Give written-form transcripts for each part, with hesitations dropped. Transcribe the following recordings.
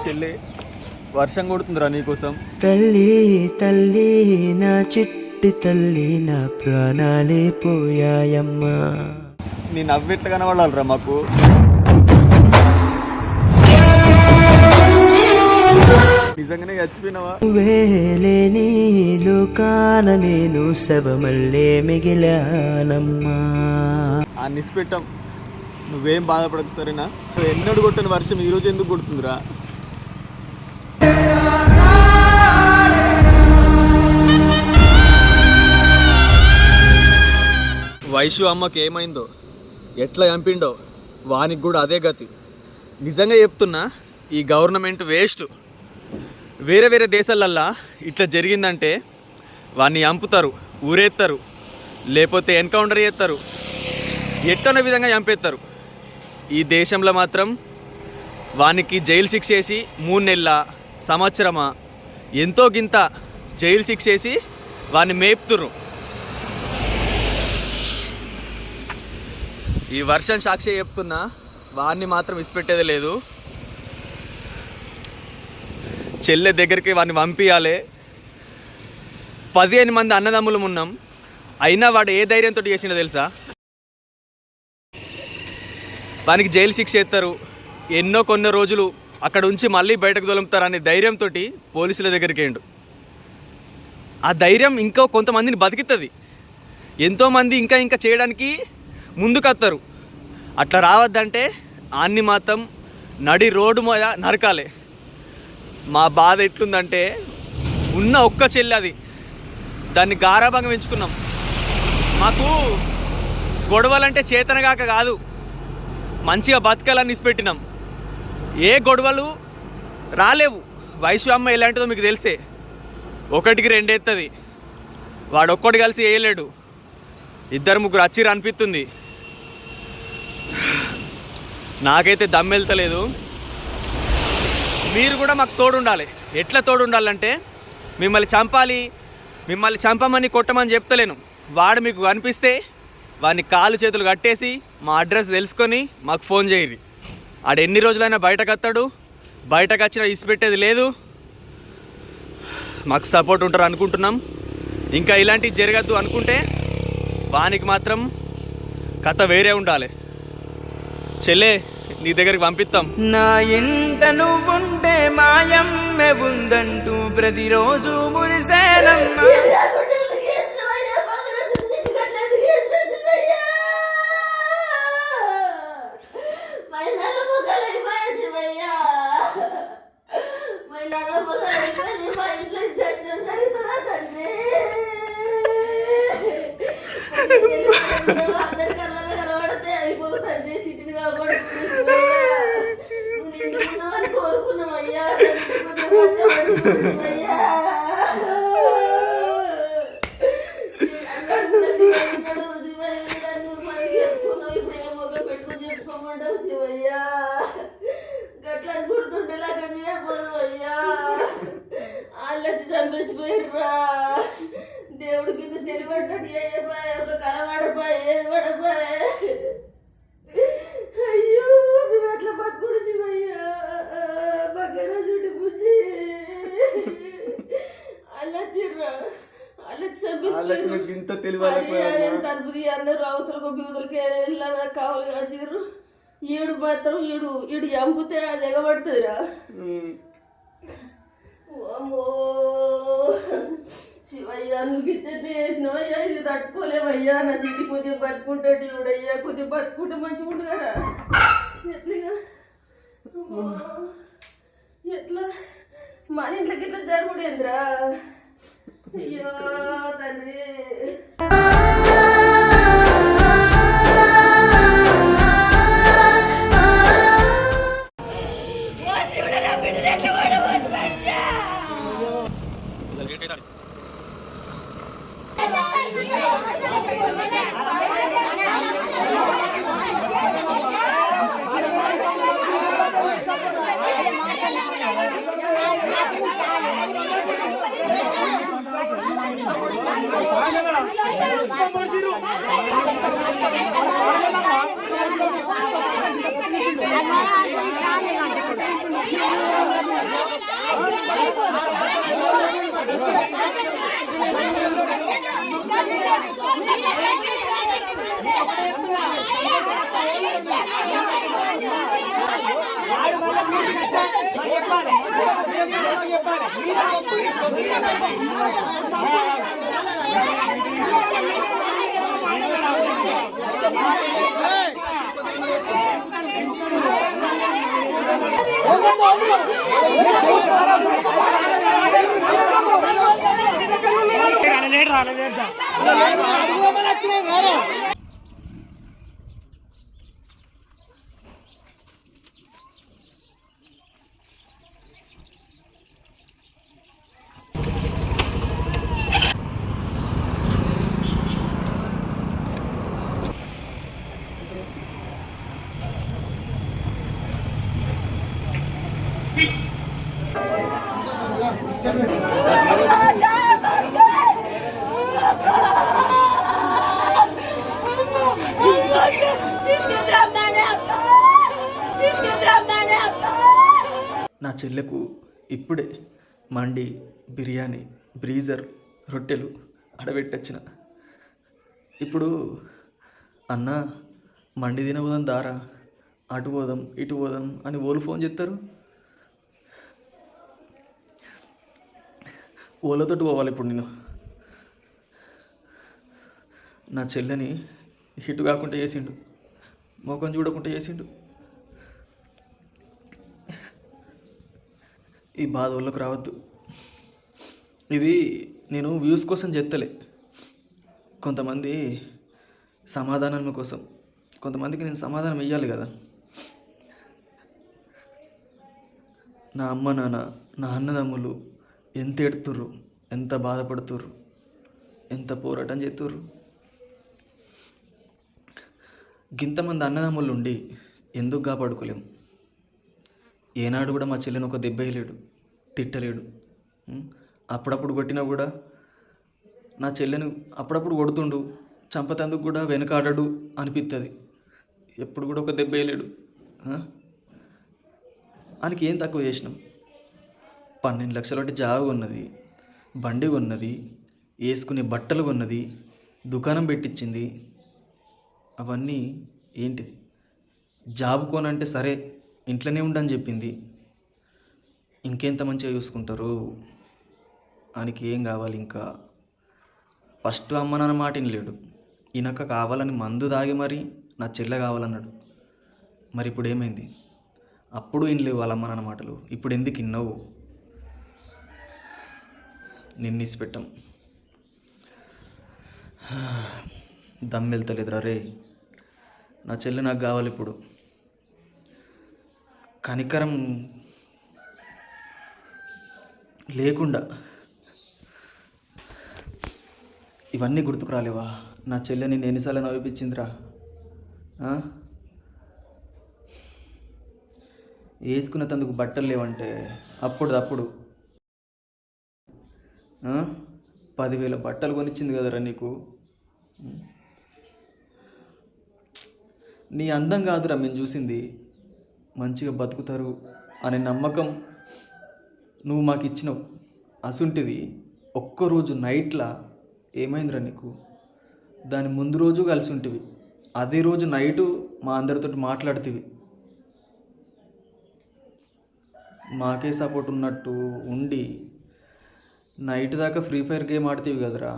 చెల్లి వర్షం కొడుతుందిరా నీకోసం. తల్లి తల్లి నా చిట్టి తల్లి నా ప్రాణాలే పోయాయమ్మా. నీ నవ్వెట్లా కనబడాలిరా మాకు. నిజంగానే చచ్చిపోయినావా? వేలేని లోకాన నేను శవమల్లే మిగిలానమ్మా. ఆ నిస్పెట్టాం, నువ్వేం బాధపడకు సరేనా. నువ్వు ఎన్నడు కొట్టని వర్షం ఈరోజు ఎందుకు కొడుతుందిరా? వైషు అమ్మకి ఏమైందో, ఎట్లా చంపిండో వానికి కూడా అదే గతి. నిజంగా చెప్తున్నా, ఈ గవర్నమెంట్ వేస్ట్. వేరే వేరే దేశాలల్లా ఇట్లా జరిగిందంటే వాడిని చంపుతారు, ఊరేస్తారు, లేకపోతే ఎన్కౌంటర్ చేస్తారు, ఎట్టన్న విధంగా చంపేస్తారు. ఈ దేశంలో మాత్రం వానికి జైలు శిక్ష వేసి 3 నెలల సంవత్సరమా ఎంతో గింత జైలు శిక్ష వేసి వాడిని మేపుతుర్రు. ఈ వర్షం సాక్షి చెప్తున్నా, వాడిని మాత్రం ఇసిపెట్టేది లేదు. చెల్లె దగ్గరికి వాడిని పంపించాలి. 15 మంది అన్నదమ్ములు ఉన్నాం, అయినా వాడు ఏ ధైర్యంతో చేసిండో తెలుసా? వానికి జైలు శిక్ష ఎత్తారు, కొన్ని రోజులు అక్కడ ఉంచి మళ్ళీ బయటకు తొలుపుతారనే ధైర్యంతో పోలీసుల దగ్గరికి వెండు. ఆ ధైర్యం ఇంకా కొంతమందిని బతికిస్తుంది. ఎంతోమంది ఇంకా ఇంకా చేయడానికి ముందుకొస్తారు. అట్లా రావద్దంటే అన్ని మాత్రం నడి రోడ్డు మీద నరకాలి. మా బాధ ఎట్లుందంటే, ఉన్న ఒక్క చెల్లి అది, దాన్ని గారాబంగా పెంచుకున్నాం. మాకు గొడవలంటే చేతనగాక కాదు, మంచిగా బతకాలని ఇసిపెట్టినాం. ఏ గొడవలు రాలేవు. వైశ్వ అమ్మ ఎలాంటిదో మీకు తెలిసే, 1కి 2 ఎత్తది. వాడు ఒక్కడు కలిసి వేయలేడు, 2 ముగ్గురు అచ్చిరు అనిపిస్తుంది. నాకైతే దమ్ వెళ్తలేదు. మీరు కూడా మాకు తోడు ఉండాలి. ఎట్లా తోడు ఉండాలంటే, మిమ్మల్ని చంపాలి, మిమ్మల్ని చంపమని కొట్టమని చెప్తలేను. వాడు మీకు కనిపిస్తే వాడిని కాలు చేతులు కట్టేసి మా అడ్రస్ తెలుసుకొని మాకు ఫోన్ చేయరు. ఆడు ఎన్ని రోజులైనా బయటకు వస్తాడు, బయటకు వచ్చినా ఇసిపెట్టేది లేదు. మాకు సపోర్ట్ ఉంటారు అనుకుంటున్నాం. ఇంకా ఇలాంటివి జరగద్దు అనుకుంటే వానికి మాత్రం కథ వేరే ఉండాలి. చెల్లే, నీ దగ్గరికి పంపిస్తాం. నా ఇంట నువ్వుంటే మాయమ్మె ఉందంటూ ప్రతిరోజు మురిసేనమ్మ. చంపేసిపోయిర్రా. దేవుడికి తెలిపడ్డాడు, ఒక కలవాడపా ఏది పడపా. అయ్యో, మేము అట్లా బతుకుడు శివయ్యా. బగ్గర చుట్టి బుజ్జి అలా చిర్రా, అలా చంపేసిపోయారు. తలుపుది అందరూ అవతలకు బీవుతలకి వెళ్ళాలి కావాలి కాసిర్రు. ఈడు మాత్రం ఈడు చంపితే అది ఎగబడుతుందిరా. అమ్మో శివయ్యా, నువ్వు ఇద్దరిని వేసినవయ్యా, ఇది తట్టుకోలేవయ్యా. నా సిద్ధి కొద్దిగా బతుకుంటాడు ఇవిడయ్యా, కొద్దిగా బతుకుంటే మంచిగా ఉండు కదా. ఎట్లా ఎట్లా మన ఇంట్లోకి ఇట్లా జరుగుడేంద్రా. అయ్యో తండ్రి. నా చెల్లెకు ఇప్పుడే మండి, బిర్యానీ, బ్రీజర్, రొట్టెలు అడబెట్టొచ్చిన. ఇప్పుడు అన్న మండి తినబోదాం దారా, అటు పోదాం ఇటు పోదాం అని ఓళ్ళు ఫోన్ చేస్తారు. ఓళ్ళతోటి పోవాలి ఇప్పుడు నేను. నా చెల్లెని హిట్ కాకుండా చేసిండు, ముఖం చూడకుండా చేసిండు. ఈ బాధ వాళ్ళకు రావద్దు. ఇది నేను వ్యూస్ కోసం చెత్తలే. కొంతమంది సమాధానం కోసం, కొంతమందికి నేను సమాధానం ఇవ్వాలి కదా. నా అమ్మ నాన్న, నా అన్నదమ్ములు ఎంత ఎడుతుర్రు, ఎంత బాధపడుతుర్రు, ఎంత పోరాటం చేస్తుర్రు. గింతమంది అన్నదమ్ములు ఉండి ఎందుకు కాపాడుకోలేము? ఏనాడు కూడా మా చెల్లెని ఒక దెబ్బ వేయలేడు, తిట్టలేడు. అప్పుడప్పుడు కొట్టినా కూడా నా చెల్లెని అప్పుడప్పుడు కొడుతుండు, చంపతందుకు కూడా వెనకాడడు అనిపిస్తుంది. ఎప్పుడు కూడా ఒక దెబ్బ వేయలేడు. ఆయనకి ఏం తక్కువ చేసినాం? 12 లక్షల ఒకటి జాబ్ కొన్నది, బండి కొన్నది, వేసుకునే బట్టలు కొన్నది, దుకాణం పెట్టించింది. అవన్నీ ఏంటిది? జాబ్ కోనంటే సరే ఇంట్లోనే ఉండని చెప్పింది. ఇంకెంత మంచిగా చూసుకుంటారు? ఆయనకి ఏం కావాలి ఇంకా? ఫస్ట్ అమ్మ నాన్న మాట వినలేడు, ఈయనక కావాలని మందు తాగి మరి నా చెల్లె కావాలన్నాడు. మరి ఇప్పుడు ఏమైంది? అప్పుడు వినలేవు వాళ్ళ అమ్మ నాన్న మాటలు, ఇప్పుడు ఎందుకు విన్నావు? నిన్నిసి పెట్టాం. దమ్మెళ్తలేదురా రే. నా చెల్లె నాకు కావాలి ఇప్పుడు. కనికరం లేకుండా ఇవన్నీ గుర్తుకు రాలేవా? నా చెల్లెని నేను ఎన్నిసార్లు నవ్విపించిందిరా. వేసుకున్న తందుకు బట్టలు లేవంటే అప్పుడు 10,000 బట్టలు కొనిచ్చింది కదరా నీకు. నీ అందం కాదురా మేము చూసింది, మంచిగా బతుకుతారు అనే నమ్మకం నువ్వు మాకు ఇచ్చినావు. అసుంటిది ఒక్కరోజు నైట్లా ఏమైందిరా నీకు? దాని ముందు రోజు కలిసి ఉంటివి, అదే రోజు నైటు మా అందరితో మాట్లాడుతీవి. మాకే సపోర్ట్ ఉన్నట్టు ఉండి నైట్ దాకా ఫ్రీ ఫైర్ గేమ్ ఆడుతీవి కదరా.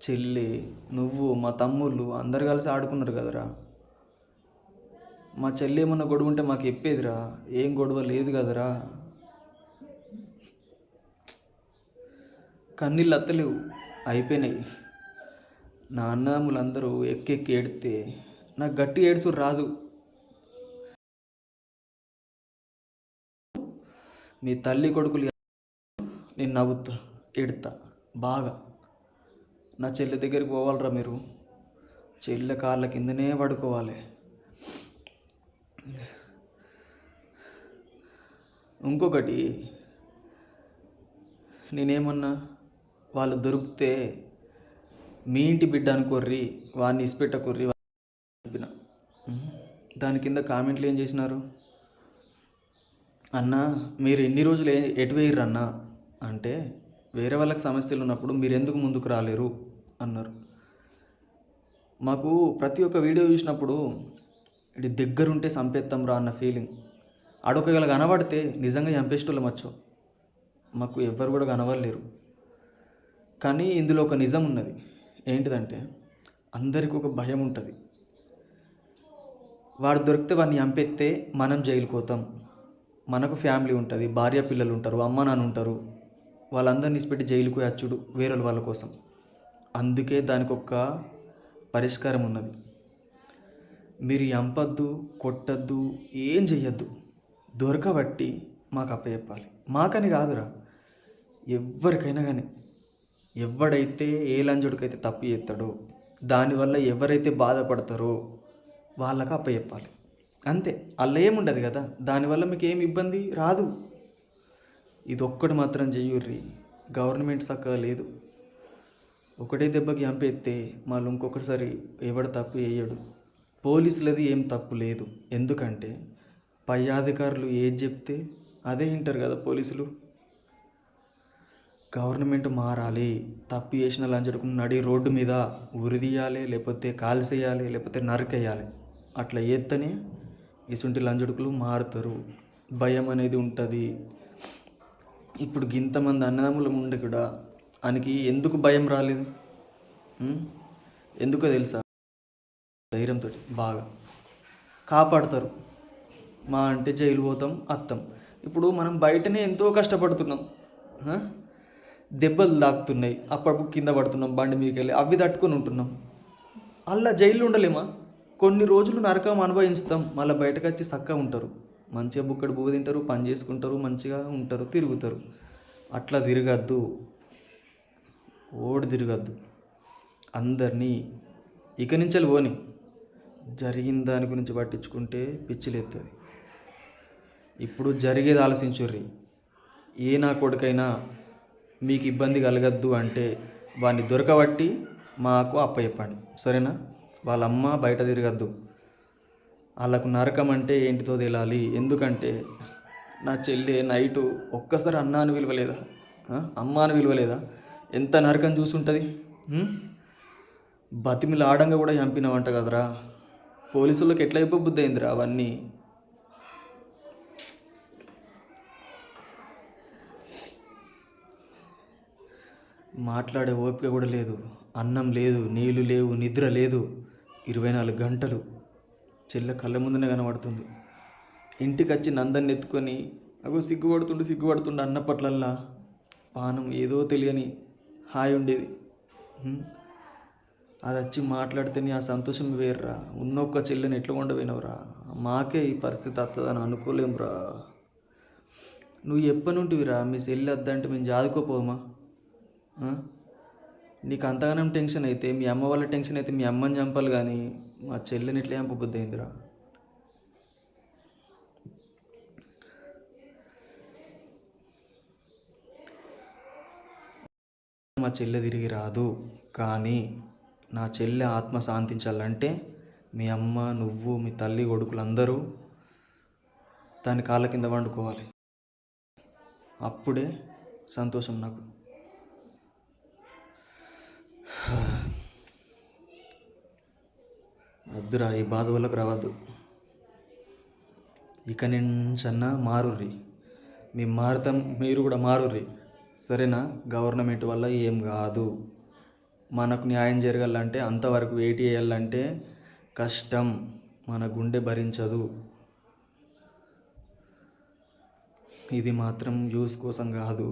చెల్లి, నువ్వు, మా తమ్ముళ్ళు అందరు కలిసి ఆడుకున్నారు కదరా. మా చెల్లి ఏమన్నా గొడవ ఉంటే మాకు చెప్పేదిరా. ఏం గొడవ లేదు కదరా. కన్నీళ్ళు అత్తలేవు, అయిపోయినాయి. నా అన్నదమ్ములందరూ ఎక్కెక్కి ఏడితే నాకు గట్టి ఏడుచు రాదు. మీ తల్లి కొడుకులు నేను నవ్వుతా, ఎడుతా బాగా. నా చెల్లి దగ్గరికి పోవాలరా మీరు. చెల్లె కాళ్ళ కిందనే పడుకోవాలి. ఇంకొకటి నేనేమన్నా, వాళ్ళు దొరికితే మీ ఇంటి బిడ్డ అనుకోర్రి, వాడిని ఇసిపెట్టకుర్రి చెప్పిన. దాని కింద కామెంట్లు ఏం చేసినారు? అన్నా మీరు ఎన్ని రోజులు ఎటు వేయర్రు అన్నా అంటే వేరే వాళ్ళకి సమస్యలు ఉన్నప్పుడు మీరు ఎందుకు ముందుకు రాలేరు అన్నారు. మాకు ప్రతి ఒక్క వీడియో చూసినప్పుడు ఇది దగ్గరుంటే చంపేస్తాం రా అన్న ఫీలింగ్. ఆడొకవేళ కనబడితే నిజంగా చంపేసేటోళ్ళం వచ్చు. మాకు ఎవ్వరు కూడా కనబడలేరు. కానీ ఇందులో ఒక నిజం ఉన్నది. ఏంటిదంటే అందరికీ ఒక భయం ఉంటుంది. వాడు దొరికితే వాడిని చంపేస్తే మనం జైలుకి పోతాం. మనకు ఫ్యామిలీ ఉంటుంది, భార్య పిల్లలు ఉంటారు, అమ్మ నాన్న ఉంటారు. వాళ్ళందరినీ ఇసిపెట్టి జైలుకు వచ్చుడు వేరే వాళ్ళ కోసం. అందుకే దానికి ఒక పరిష్కారం ఉన్నది. మీరు చంపద్దు, కొట్టద్దు, ఏం చెయ్యొద్దు. దొరకబట్టి మాకు అప్పచెప్పాలి. మాకని కాదురా, ఎవరికైనా కానీ. ఎవడైతే ఏ లంజుడికైతే తప్పు చేస్తాడో, దానివల్ల ఎవరైతే బాధపడతారో వాళ్ళకి అప్పచెప్పాలి. అంతే. అలా ఏముండదు కదా, దానివల్ల మీకు ఏమి ఇబ్బంది రాదు. ఇది ఒక్కటి మాత్రం చెయ్యుర్రి. గవర్నమెంట్ చక్కగా లేదు. ఒకటే దెబ్బకి చంపేస్తే మళ్ళీ ఇంకొకసారి ఎవడు తప్పు చేయడు. పోలీసులది ఏం తప్పు లేదు. ఎందుకంటే పై అధికారులు ఏది చెప్తే అదే వింటారు కదా పోలీసులు. గవర్నమెంట్ మారాలి. తప్పు చేసిన లంచడుకు నడి రోడ్డు మీద ఉరిదీయాలి, లేకపోతే కాల్చేయాలి, లేకపోతే నరికేయాలి. అట్లా చేస్తేనే ఇసుంటి లంచడుకులు మారుతారు. భయం అనేది ఉంటుంది. ఇప్పుడు ఇంతమంది అన్నదమ్ముల ఉండి కూడా ఆయనకి ఎందుకు భయం రాలేదు? ఎందుకో తెలుసా? ధైర్యంతో బాగా కాపాడతారు. మా అంటే జైలు పోతాం, అత్తం. ఇప్పుడు మనం బయటనే ఎంతో కష్టపడుతున్నాం, దెబ్బలు తాకుతున్నాయి, అప్పుడు కింద పడుతున్నాం బండి మీదకి వెళ్ళి, అవి తట్టుకొని ఉంటున్నాం. అలా జైల్లో ఉండలేమా? కొన్ని రోజులు నరకం అనుభవిస్తాం, మళ్ళీ బయటకు వచ్చి చక్కగా ఉంటారు. మంచిగా బుక్కడు బువ్వ తింటారు, పని చేసుకుంటారు, మంచిగా ఉంటారు, తిరుగుతారు. అట్లా తిరగద్దు. ఓడి తిరగద్దు. అందరినీ ఇక నుంచి పోని. జరిగిన దాని గురించి పట్టించుకుంటే పిచ్చిలేస్తుంది. ఇప్పుడు జరిగేది ఆలోచించుర్రి. ఏ నా కొడుకైనా మీకు ఇబ్బంది కలగద్దు అంటే వాడిని దొరకబట్టి మాకు అప్పచెప్పండి, సరేనా? వాళ్ళ అమ్మ బయట తిరగద్దు. వాళ్ళకు నరకం అంటే ఏంటితో తేలాలి. ఎందుకంటే నా చెల్లి నైటు ఒక్కసారి అన్న అని విలువలేదా, అమ్మ అని విలువలేదా? ఎంత నరకం చూసుంటుంది. బతిమిలు ఆడంగా కూడా చంపినావంట కదరా. పోలీసులకు ఎట్లా ఇవ్వబుద్ధి అయిందిరా అవన్నీ. మాట్లాడే ఓపిక కూడా లేదు. అన్నం లేదు, నీళ్ళు లేవు, నిద్ర లేదు. 24 గంటలు చెల్లె కళ్ళ ముందునే కనబడుతుంది. ఇంటికి వచ్చి నందన్ని ఎత్తుకొని అగో సిగ్గుపడుతుండు అన్నప్పట్లల్లా పానం ఏదో తెలియని హాయి ఉండేది. అది వచ్చి మాట్లాడితేనే ఆ సంతోషం వేర్రా. ఉన్నొక్క చెల్లెని ఎట్లా ఉండవేనవరా. మాకే ఈ పరిస్థితి వస్తుందని అనుకోలేమురా. నువ్వు ఎప్పనుంటివిరా మీ చెల్లి వద్దంటే మేము జాదుకోపోమా? నీకు అంతగానం టెన్షన్ అయితే, మీ అమ్మ వాళ్ళ టెన్షన్ అయితే మీ అమ్మని చంపాలి, కానీ మా చెల్లెని ఎట్లా చంపబుద్ధి అయిందిరా. మా చెల్లె తిరిగి రాదు, కానీ నా చెల్లె ఆత్మ శాంతించాలంటే మీ అమ్మ, నువ్వు, మీ తల్లి, కొడుకులందరూ దాని కాళ్ళ కింద వండుకోవాలి. అప్పుడే సంతోషం నాకు. వద్దురా, ఈ బాధ వాళ్ళకు రావద్దు. ఇక నుంచన్నా మారుర్రి. మేము మారుతాం, మీరు కూడా మారుర్రి, సరేనా? గవర్నమెంట్ వల్ల ఏం కాదు. మనకు న్యాయం జరగాలంటే, అంతవరకు వెయిట్ చేయాలంటే కష్టం. మన గుండె భరించదు. ఇది మాత్రం యూస్ కోసం కాదు.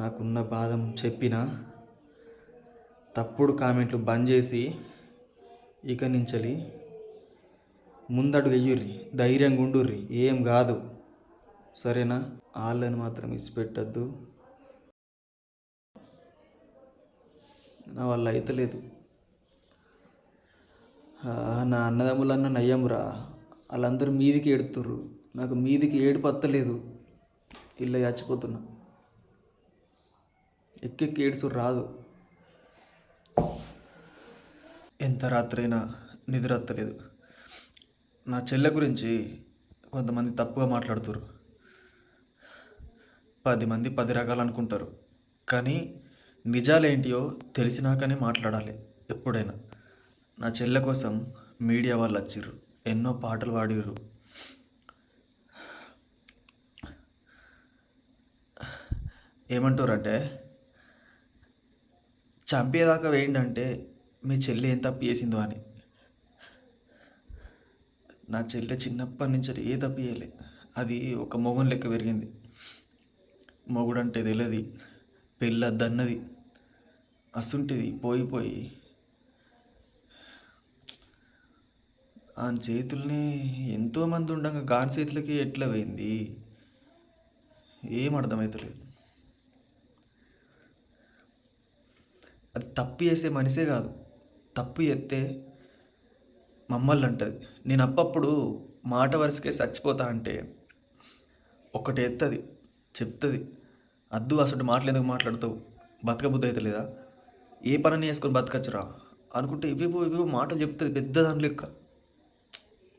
నాకున్న బాధ చెప్పిన. తప్పుడు కామెంట్లు బంద్ చేసి ఇక నుంచి ముందడుగు వెయ్యుర్రి, ధైర్యంగా ఉండుర్రి. ఏం కాదు, సరేనా? వాళ్ళని మాత్రం ఇసిపెట్టద్దు. నా వల్ల అయితే లేదు. నా అన్నదమ్ములన్న నయ్యంరా. వాళ్ళందరూ మీదికి ఏడుతుర్రు, నాకు మీదికి ఏడుపు పత్తలేదు. ఇల్లు చచ్చిపోతున్నా. ఎక్కెక్కి ఏడుసు రాదు. ఎంత రాత్రైనా నిద్ర వస్తలేదు. నా చెల్లె గురించి కొంతమంది తప్పుగా మాట్లాడుతారు. 10 మంది 10 రకాలు అనుకుంటారు. కానీ నిజాలేంటియో తెలిసినాకనే మాట్లాడాలి ఎప్పుడైనా. నా చెల్లె కోసం మీడియా వాళ్ళు వచ్చిర్రు, ఎన్నో పాటలు పాడిర్రు. ఏమంటారంటే చంపేదాకా వేయండి మీ చెల్లి ఏం తప్పు చేసిందో అని. నా చెల్లె చిన్నప్పటి నుంచి ఏ తప్పు చేయలే. అది ఒక మొగం లెక్క పెరిగింది. మొగుడంటే తెలియదు, పెళ్ళద్దన్నది. అసుంటిది పోయి ఆ చేతుల్ని ఎంతోమంది ఉండగా గాని చేతులకి ఎట్లా పోయింది ఏం అర్థమవుతలేదు. అది తప్పు చేసే మనిషే కాదు, తప్పు చేస్తే మమ్మల్ని అంటది. నేను అప్పప్పుడు మాట వరుసకే చచ్చిపోతా అంటే ఒకటి ఎత్తది, చెప్తుంది, అద్దు అసలు మాటలు ఎందుకు మాట్లాడతావు, బతకబుద్ధి అయితే లేదా, ఏ పని చేసుకొని బతకచ్చురా అనుకుంటే ఇవేవో మాటలు చెప్తుంది పెద్ద దాని లెక్క.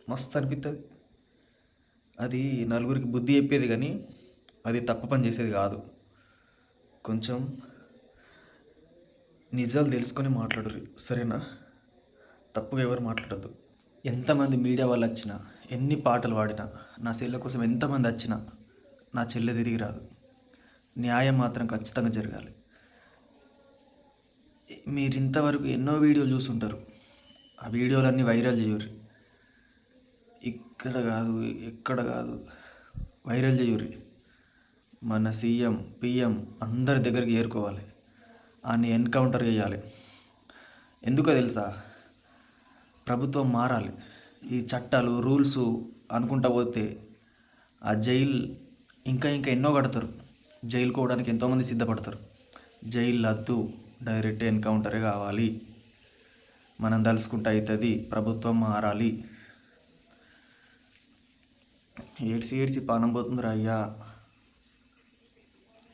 మస్తు అనిపిస్తుంది. అది నలుగురికి బుద్ధి చెప్పేది కానీ అది తప్పు పని చేసేది కాదు. కొంచెం నిజాలు తెలుసుకొని మాట్లాడరు, సరేనా? తప్పుగా ఎవరు మాట్లాడద్దు. ఎంతమంది మీడియా వాళ్ళు వచ్చినా, ఎన్ని పాటలు పాడినా, నా చెల్లె కోసం ఎంతమంది వచ్చినా నా చెల్లె తిరిగి రాదు. న్యాయం మాత్రం ఖచ్చితంగా జరగాలి. మీరు ఇంతవరకు ఎన్నో వీడియోలు చూసుంటారు, ఆ వీడియోలన్నీ వైరల్ చేయరు. ఇక్కడ కాదు ఎక్కడ కాదు, వైరల్ చేయరు. మన సీఎం పిఎం అందరి దగ్గరికి ఏరుకోవాలి, అని ఎన్కౌంటర్ చేయాలి. ఎందుకో తెలుసా? ప్రభుత్వం మారాలి. ఈ చట్టాలు రూల్స్ అనుకుంటా పోతే ఆ జైలు ఇంకా ఎన్నో కడతారు. జైలు పోవడానికి ఎంతోమంది సిద్ధపడతారు. జైలు వద్దు, డైరెక్ట్ ఎన్కౌంటరే కావాలి. మనం తలుసుకుంటే అవుతుంది. ప్రభుత్వం మారాలి. ఏడ్చి పానం పోతుందిరా అయ్యా.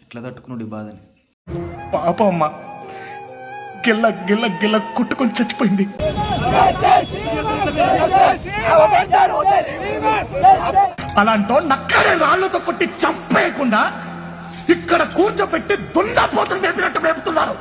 ఎట్లా తట్టుకున్నాడు ఈ బాధని. పాపమ్మ గిల్ల గిల్ల గిల్ల కొట్టుకొని చచ్చిపోయింది. అలాంటో నక్కడే రాళ్లతో కొట్టి చంపేయకుండా ఇక్కడ కూర్చోబెట్టి దున్నపోతులు మేపినట్టు మేపుతున్నారు.